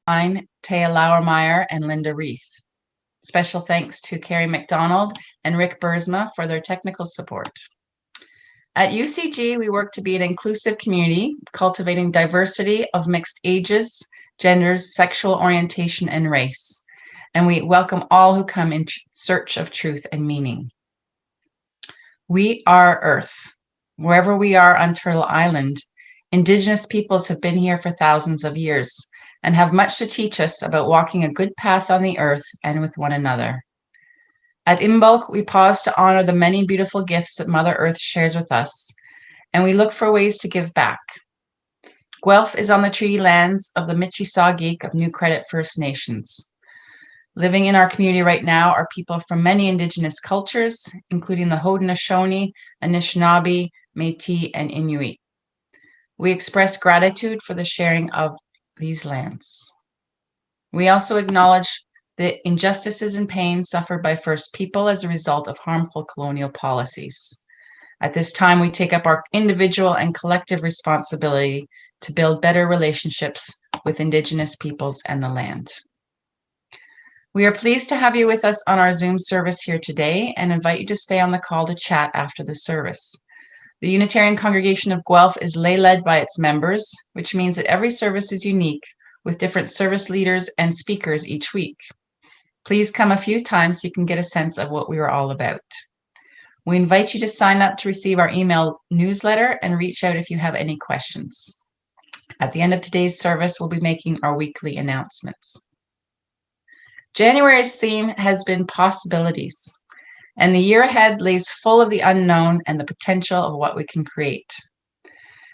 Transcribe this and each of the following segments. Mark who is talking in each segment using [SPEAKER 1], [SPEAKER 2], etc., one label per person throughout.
[SPEAKER 1] Taya Lauermeyer and Linda Reith. Special thanks to Carrie McDonald and Rick Bursma for their technical support. At UCG, we work to be an inclusive community, cultivating diversity of mixed ages, genders, sexual orientation, and race. And we welcome all who come in search of truth and meaning. We are Earth. Wherever we are on Turtle Island, Indigenous peoples have been here for thousands of years and have much to teach us about walking a good path on the earth and with one another. At Imbolc, we pause to honor the many beautiful gifts that Mother Earth shares with us, and we look for ways to give back. Guelph is on the treaty lands of the Michi-Saagiik of New Credit First Nations. Living in our community right now are people from many Indigenous cultures, including the Haudenosaunee, Anishinaabe, Métis, and Inuit. We express gratitude for the sharing of these lands. We also acknowledge the injustices and pain suffered by First People as a result of harmful colonial policies. At this time, we take up our individual and collective responsibility to build better relationships with Indigenous peoples and the land. We are pleased to have you with us on our Zoom service here today and invite you to stay on the call to chat after the service. The Unitarian Congregation of Guelph is lay-led by its members, which means that every service is unique, with different service leaders and speakers each week. Please come a few times so you can get a sense of what we are all about. We invite you to sign up to receive our email newsletter and reach out if you have any questions. At the end of today's service, we'll be making our weekly announcements. January's theme has been possibilities, and the year ahead lays full of the unknown and the potential of what we can create.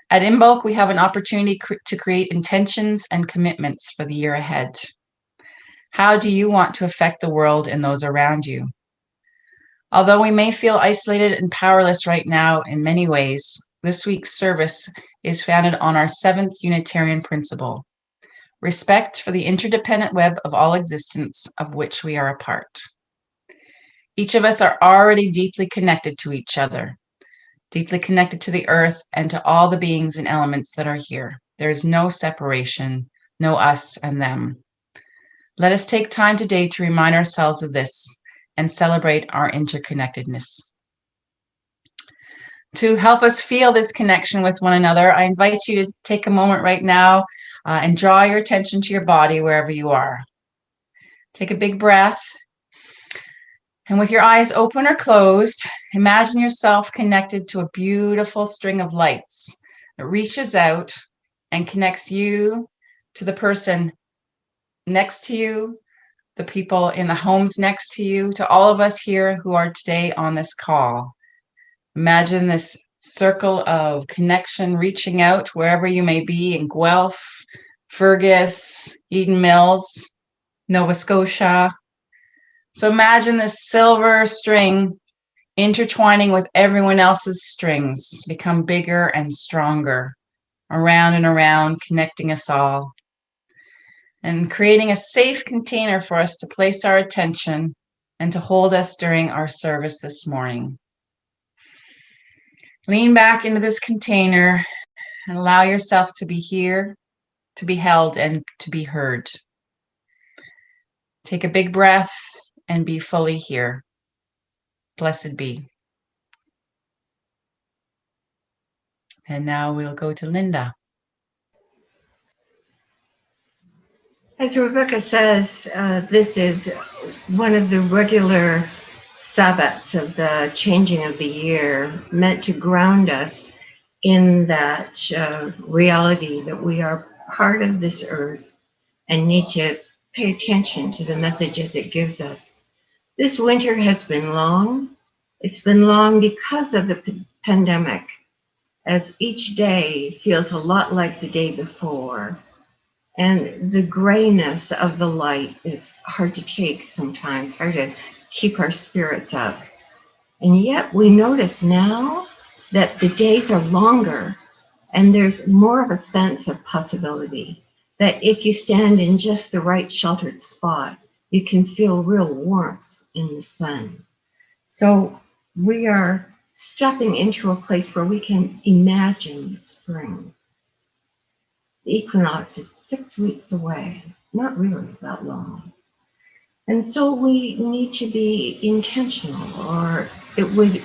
[SPEAKER 1] At Imbolc, we have an opportunity to create intentions and commitments for the year ahead. How do you want to affect the world and those around you? Although we may feel isolated and powerless right now in many ways, this week's service is founded on our 7th Unitarian principle: respect for the interdependent web of all existence of which we are a part. Each of us are already deeply connected to each other, deeply connected to the earth and to all the beings and elements that are here. There is no separation, no us and them. Let us take time today to remind ourselves of this and celebrate our interconnectedness. To help us feel this connection with one another, I invite you to take a moment right now and draw your attention to your body wherever you are. Take a big breath. And with your eyes open or closed, imagine yourself connected to a beautiful string of lights that reaches out and connects you to the person next to you, the people in the homes next to you, to all of us here who are today on this call. Imagine this circle of connection reaching out wherever you may be in Guelph, Fergus, Eden Mills, Nova Scotia. So imagine this silver string intertwining with everyone else's strings, become bigger and stronger, around and around, connecting us all, and creating a safe container for us to place our attention and to hold us during our service this morning. Lean back into this container and allow yourself to be here, to be held, and to be heard. Take a big breath and be fully here. Blessed be. And now we'll go to Linda.
[SPEAKER 2] As Rebecca says, this is one of the regular Sabbats of the changing of the year, meant to ground us in that reality that we are part of this earth and need to pay attention to the messages it gives us. This winter has been long. It's been long because of the pandemic, as each day feels a lot like the day before. And the grayness of the light is hard to take sometimes, hard to keep our spirits up. And yet we notice now that the days are longer and there's more of a sense of possibility, that if you stand in just the right sheltered spot, you can feel real warmth in the sun. So we are stepping into a place where we can imagine spring. The equinox is 6 weeks away. not really that long. And so we need to be intentional, or it would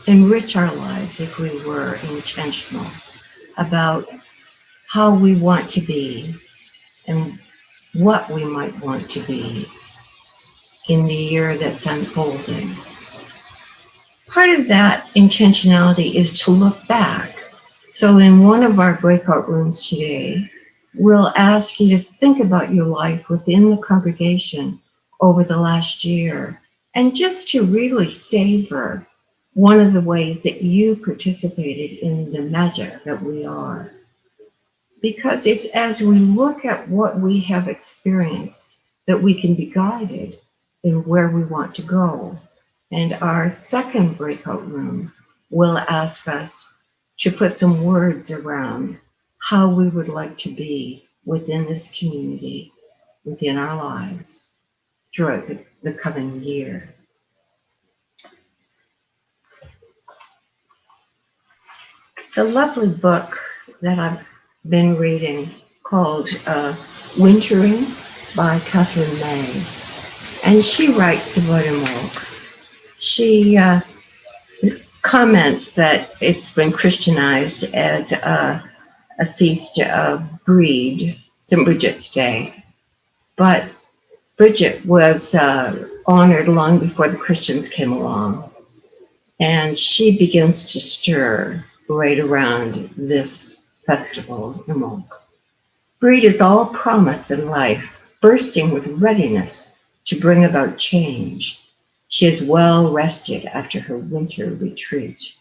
[SPEAKER 2] enrich our lives if we were intentional about how we want to be and what we might want to be in the year that's unfolding. Part of that intentionality is to look back. So in one of our breakout rooms today, we'll ask you to think about your life within the congregation over the last year, and just to really savor one of the ways that you participated in the magic that we are. Because it's as we look at what we have experienced that we can be guided in where we want to go. And our second breakout room will ask us to put some words around how we would like to be within this community, within our lives, throughout the coming year. It's a lovely book that I've been reading called Wintering by Catherine May. And she writes about a milk. She comments that it's been Christianized as a feast of Breed, St. Bridget's Day. But Bridget was honored long before the Christians came along. And she begins to stir right around this festival, Imbolc. Breed is all promise in life, bursting with readiness to bring about change. She is well rested after her winter retreat.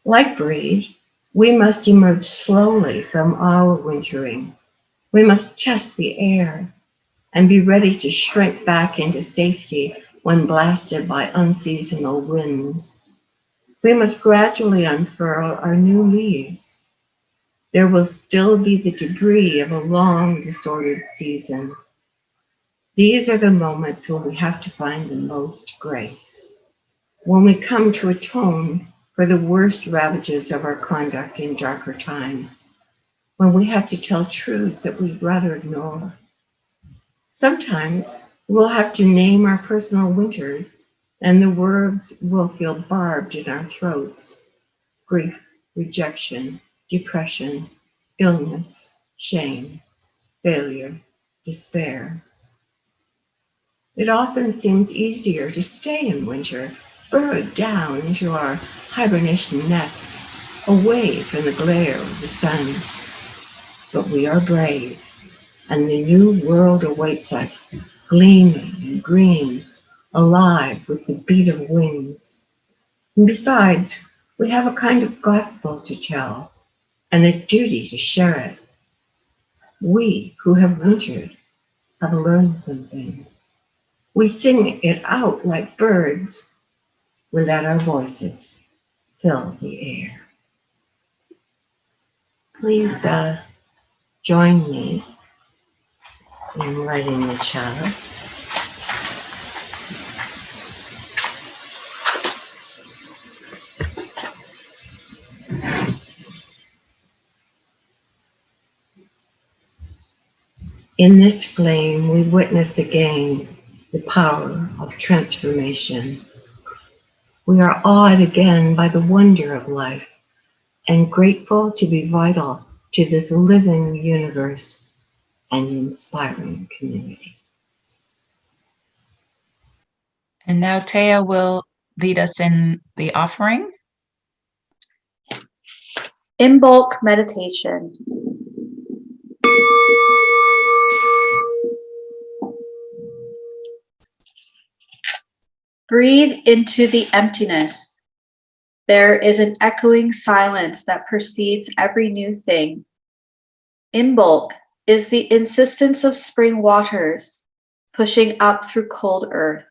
[SPEAKER 2] Like Breed, we must emerge slowly from our wintering. We must test the air and be ready to shrink back into safety when blasted by unseasonal winds. We must gradually unfurl our new leaves. There will still be the debris of a long, disordered season. These are the moments when we have to find the most grace, when we come to atone for the worst ravages of our conduct in darker times, when we have to tell truths that we'd rather ignore. Sometimes we'll have to name our personal winters, and the words will feel barbed in our throats. Grief, rejection, depression, illness, shame, failure, despair. It often seems easier to stay in winter, burrowed down into our hibernation nests, away from the glare of the sun. But we are brave, and the new world awaits us, gleaming and green, alive with the beat of wings. And besides, we have a kind of gospel to tell, and a duty to share it. We who have wintered have learned some things. We sing it out like birds. We let our voices fill the air. Please join me in lighting the chalice. In this flame, we witness again the power of transformation. We are awed again by the wonder of life and grateful to be vital to this living universe and inspiring community.
[SPEAKER 1] And now Taya will lead us in the offering.
[SPEAKER 3] Imbolc meditation. Breathe into the emptiness. There is an echoing silence that precedes every new thing. Imbolc is the insistence of spring waters pushing up through cold earth.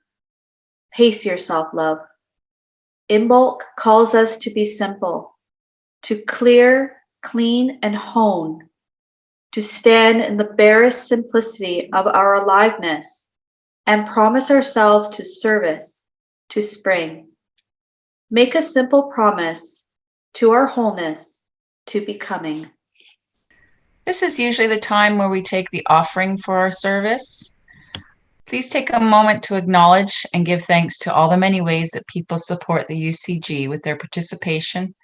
[SPEAKER 3] Pace yourself, love. Imbolc calls us to be simple, to clear, clean, and hone, to stand in the barest simplicity of our aliveness and promise ourselves to service, to spring. Make a simple promise to our wholeness, to becoming.
[SPEAKER 1] This is usually the time where we take the offering for our service. Please take a moment to acknowledge and give thanks to all the many ways that people support the UCG with their participation,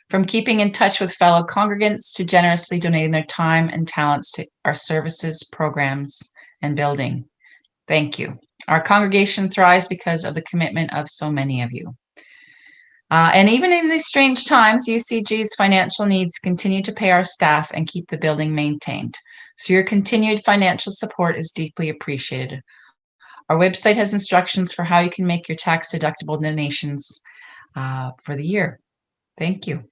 [SPEAKER 1] from keeping in touch with fellow congregants to generously donating their time and talents to our services, programs, and building. Thank you. Our congregation thrives because of the commitment of so many of you. And even in these strange times, UCG's financial needs continue to pay our staff and keep the building maintained. So your continued financial support is deeply appreciated. Our website has instructions for how you can make your tax-deductible donations for the year. Thank you.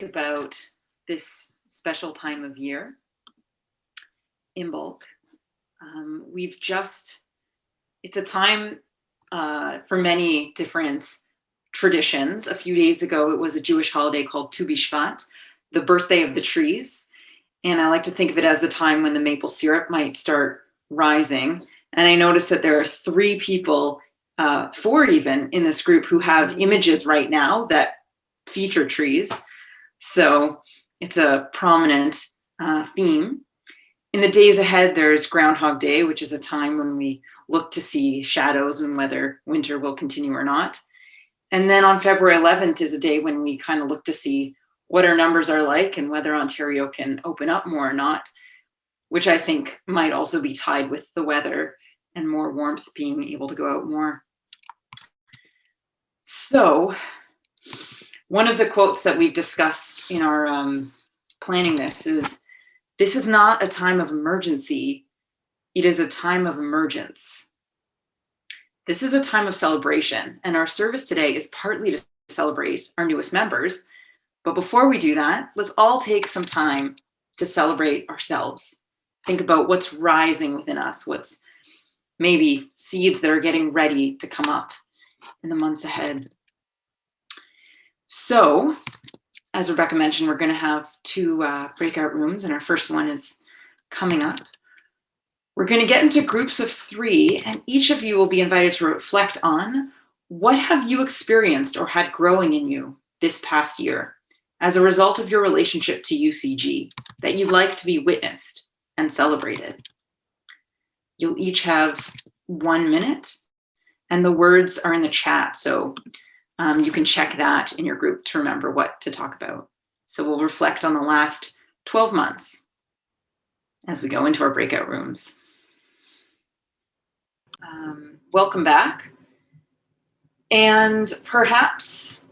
[SPEAKER 4] About this special time of year in bulk. It's a time for many different traditions. A few days ago, it was a Jewish holiday called Tu B'Shvat, the birthday of the trees. And I like to think of it as the time when the maple syrup might start rising. And I noticed that there are 3 people, 4 even, in this group who have images right now that feature trees. So it's a prominent theme. In the days ahead, there's Groundhog Day, which is a time when we look to see shadows and whether winter will continue or not. And then on February 11th is a day when we kind of look to see what our numbers are like and whether Ontario can open up more or not, which I think might also be tied with the weather and more warmth, being able to go out more. So one of the quotes that we've discussed in our planning this is not a time of emergency, it is a time of emergence. This is a time of celebration, and our service today is partly to celebrate our newest members. But before we do that, let's all take some time to celebrate ourselves. Think about what's rising within us, what's maybe seeds that are getting ready to come up in the months ahead. So, as Rebecca mentioned, we're going to have 2 breakout rooms, and our first one is coming up. We're going to get into groups of 3, and each of you will be invited to reflect on what have you experienced or had growing in you this past year as a result of your relationship to UCG that you'd like to be witnessed and celebrated. You'll each have 1 minute, and the words are in the chat, so you can check that in your group to remember what to talk about. So we'll reflect on the last 12 months as we go into our breakout rooms. Welcome back. And perhaps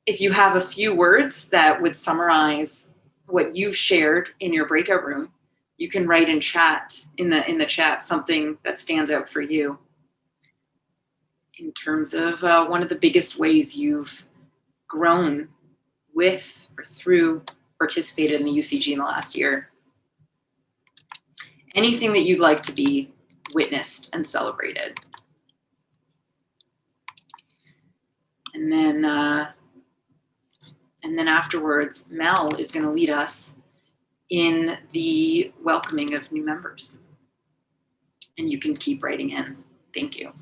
[SPEAKER 4] if you have a few words that would summarize what you've shared in your breakout room, you can write in the chat something that stands out for you in terms of one of the biggest ways you've grown with or through participated in the UCG in the last year. Anything that you'd like to be witnessed and celebrated. And then afterwards, Mel is going to lead us in the welcoming of new members. And you can keep writing in. Thank you.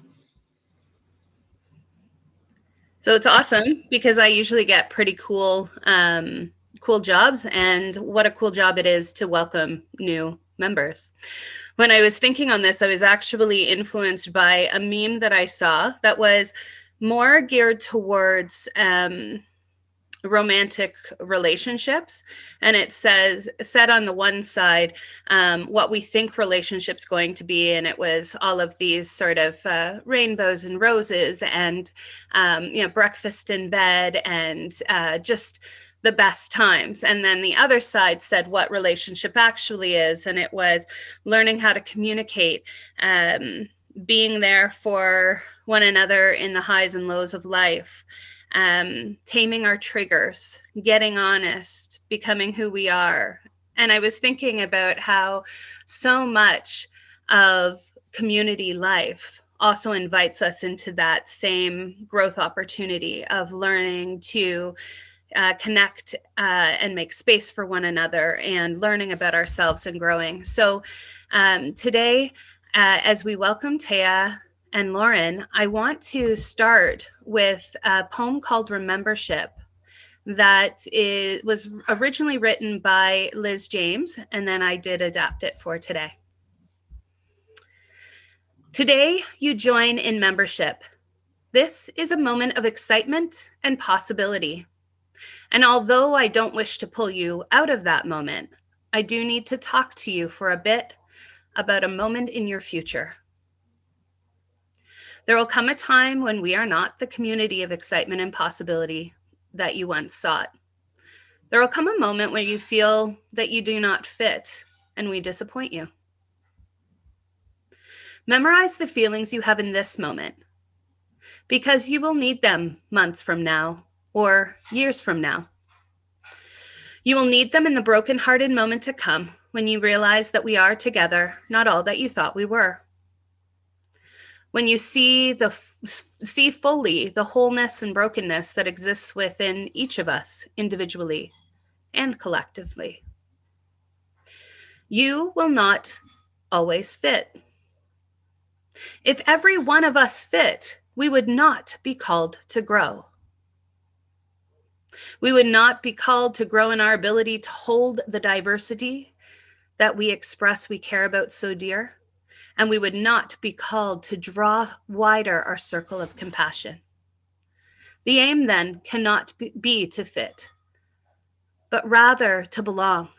[SPEAKER 5] So it's awesome because I usually get pretty cool jobs, and what a cool job it is to welcome new members. When I was thinking on this, I was actually influenced by a meme that I saw that was more geared towards romantic relationships. And it said on the one side, what we think relationships going to be. And it was all of these sort of rainbows and roses and, breakfast in bed and just the best times. And then the other side said what relationship actually is. And it was learning how to communicate, being there for one another in the highs and lows of life, taming our triggers, getting honest, becoming who we are. And I was thinking about how so much of community life also invites us into that same growth opportunity of learning to connect and make space for one another and learning about ourselves and growing. So today, as we welcome Taya and Lauren, I want to start with a poem called Remembership that was originally written by Liz James, and then I did adapt it for today. Today, you join in membership. This is a moment of excitement and possibility. And although I don't wish to pull you out of that moment, I do need to talk to you for a bit about a moment in your future. There will come a time when we are not the community of excitement and possibility that you once sought. There will come a moment when you feel that you do not fit and we disappoint you. Memorize the feelings you have in this moment, because you will need them months from now or years from now. You will need them in the broken-hearted moment to come when you realize that we are together, not all that you thought we were. When you see fully the wholeness and brokenness that exists within each of us individually and collectively. You will not always fit. If every one of us fit, we would not be called to grow. We would not be called to grow in our ability to hold the diversity that we express we care about so dear, and we would not be called to draw wider our circle of compassion. The aim then cannot be to fit, but rather to belong,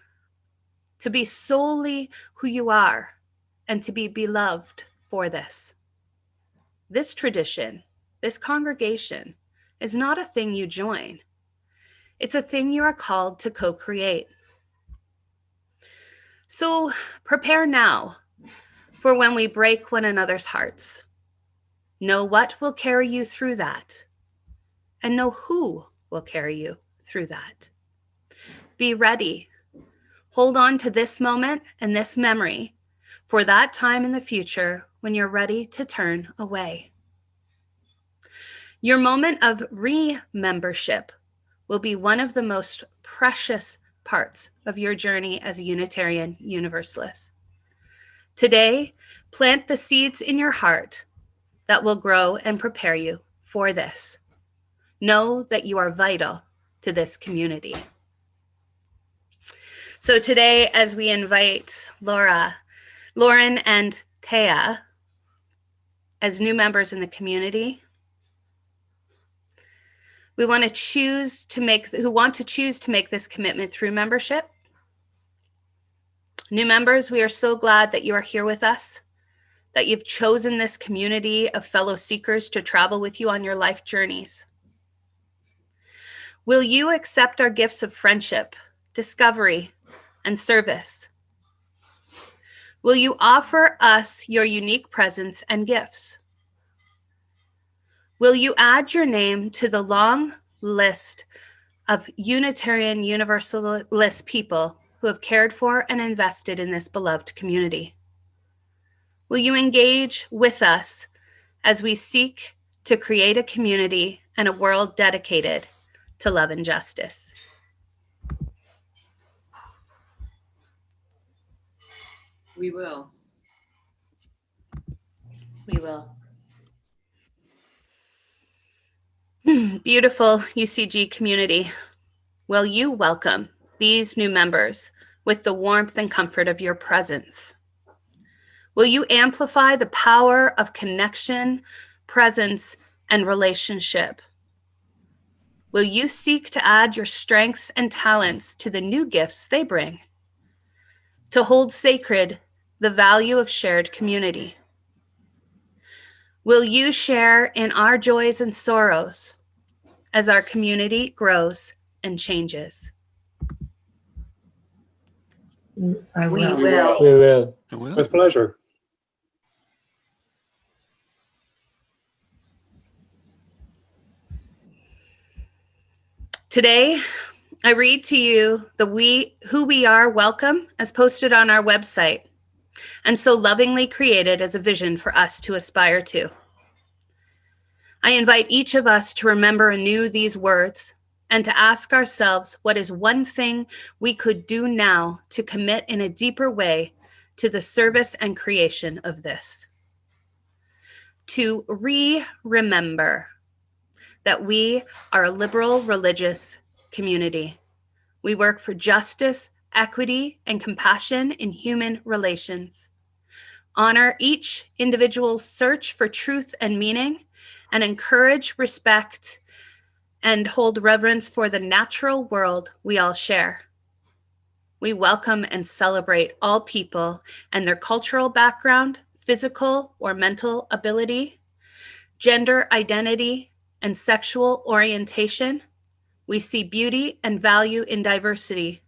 [SPEAKER 5] to be solely who you are, and to be beloved for this. This tradition, this congregation, is not a thing you join. It's a thing you are called to co-create. So prepare now for when we break one another's hearts. Know what will carry you through that, and know who will carry you through that. Be ready. Hold on to this moment and this memory for that time in the future when you're ready to turn away. Your moment of remembership will be one of the most precious parts of your journey as a Unitarian Universalist. Today, plant the seeds in your heart that will grow and prepare you for this. Know that you are vital to this community. So today, as we invite Lauren and Taya as new members in the community, we want to choose to make this commitment through membership. New members, we are so glad that you are here with us, that you've chosen this community of fellow seekers to travel with you on your life journeys. Will you accept our gifts of friendship, discovery, and service? Will you offer us your unique presence and gifts? Will you add your name to the long list of Unitarian Universalist people who have cared for and invested in this beloved community? Will you engage with us as we seek to create a community and a world dedicated to love and justice?
[SPEAKER 4] We will.
[SPEAKER 3] We will.
[SPEAKER 5] Beautiful UCG community. Will you welcome these new members with the warmth and comfort of your presence? Will you amplify the power of connection, presence, and relationship? Will you seek to add your strengths and talents to the new gifts they bring? To hold sacred the value of shared community? Will you share in our joys and sorrows as our community grows and changes?
[SPEAKER 2] I
[SPEAKER 3] We
[SPEAKER 2] will.
[SPEAKER 3] will.
[SPEAKER 6] We will.
[SPEAKER 7] I will.
[SPEAKER 6] With pleasure.
[SPEAKER 5] Today, I read to you who we are welcome as posted on our website, and so lovingly created as a vision for us to aspire to. I invite each of us to remember anew these words and to ask ourselves what is one thing we could do now to commit in a deeper way to the service and creation of this. To remember that we are a liberal religious community. We work for justice, equity, and compassion in human relations. Honor each individual's search for truth and meaning, and encourage respect and hold reverence for the natural world we all share. We welcome and celebrate all people and their cultural background, physical or mental ability, gender identity, and sexual orientation. We see beauty and value in diversity.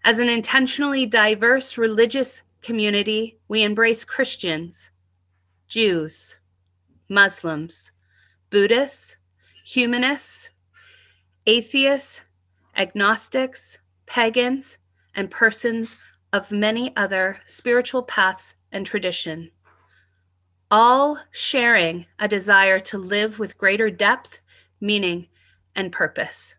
[SPEAKER 5] As an intentionally diverse religious community, we embrace Christians, Jews, Muslims, Buddhists, humanists, atheists, agnostics, pagans, and persons of many other spiritual paths and tradition, all sharing a desire to live with greater depth, meaning, and purpose.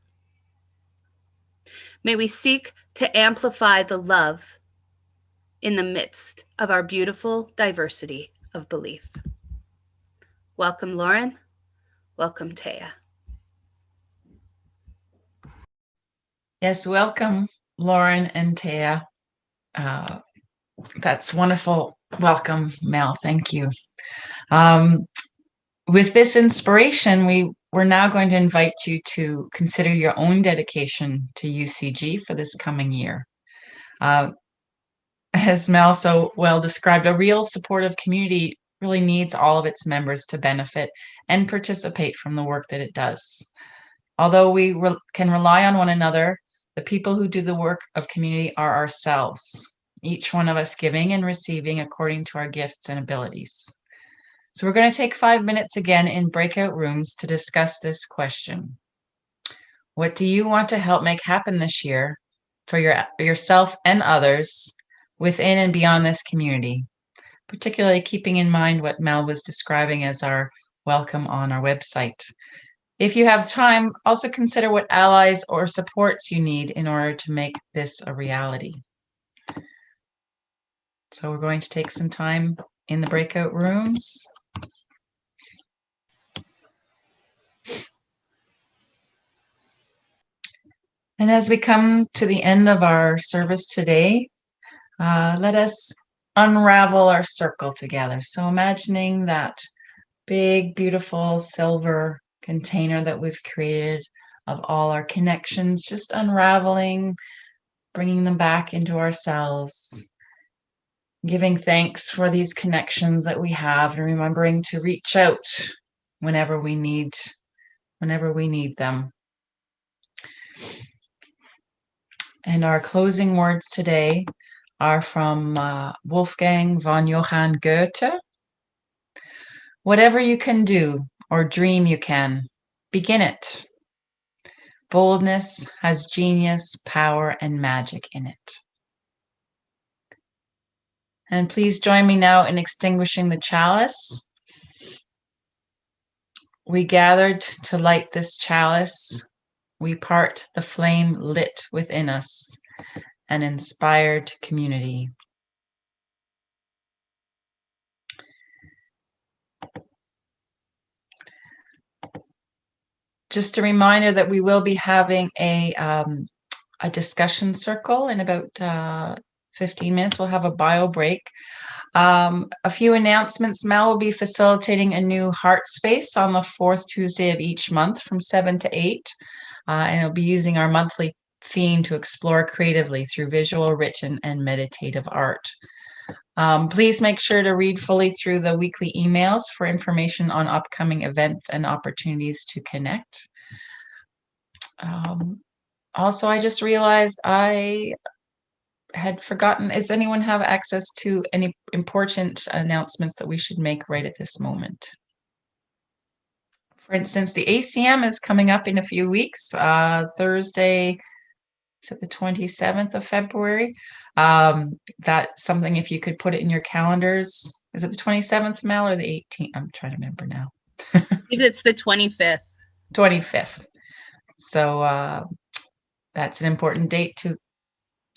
[SPEAKER 5] May we seek to amplify the love in the midst of our beautiful diversity of belief. Welcome, Lauren. Welcome, Taya.
[SPEAKER 1] Yes, welcome, Lauren and Taya. That's wonderful. Welcome, Mel. Thank you. With this inspiration, we're now going to invite you to consider your own dedication to UCG for this coming year. As Mel so well described, a real supportive community really needs all of its members to benefit and participate from the work that it does. Although we can rely on one another, the people who do the work of community are ourselves, each one of us giving and receiving according to our gifts and abilities. So we're going to take 5 minutes again in breakout rooms to discuss this question. What do you want to help make happen this year for yourself and others within and beyond this community? Particularly keeping in mind what Mel was describing as our welcome on our website. If you have time, also consider what allies or supports you need in order to make this a reality. So we're going to take some time in the breakout rooms. And as we come to the end of our service today, let us unravel our circle together. So imagining that big, beautiful silver container that we've created of all our connections, just unraveling, bringing them back into ourselves, giving thanks for these connections that we have, and remembering to reach out whenever we need them. And our closing words today are from Wolfgang von Johann Goethe. Whatever you can do or dream you can, begin it. Boldness has genius, power, and magic in it. And please join me now in extinguishing the chalice. We gathered to light this chalice. We part the flame lit within us, an inspired community. Just a reminder that we will be having a discussion circle in about 15 minutes. We'll have a bio break. A few announcements. Mel will be facilitating a new heart space on the 4th Tuesday of each month from 7 to 8. And it'll be using our monthly theme to explore creatively through visual, written, and meditative art. Please make sure to read fully through the weekly emails for information on upcoming events and opportunities to connect. Also, I just realized I had forgotten, does anyone have access to any important announcements that we should make right at this moment? For instance, the ACM is coming up in a few weeks, Thursday, is it the 27th of February? That's something, if you could put it in your calendars. Is it the 27th, Mel, or the 18th? I'm trying to remember now.
[SPEAKER 5] I believe it's the 25th.
[SPEAKER 1] 25th. So that's an important date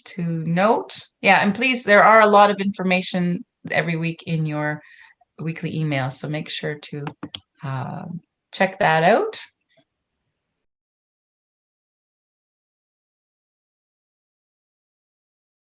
[SPEAKER 1] to note. Yeah, and please, there are a lot of information every week in your weekly email, so make sure to check that out.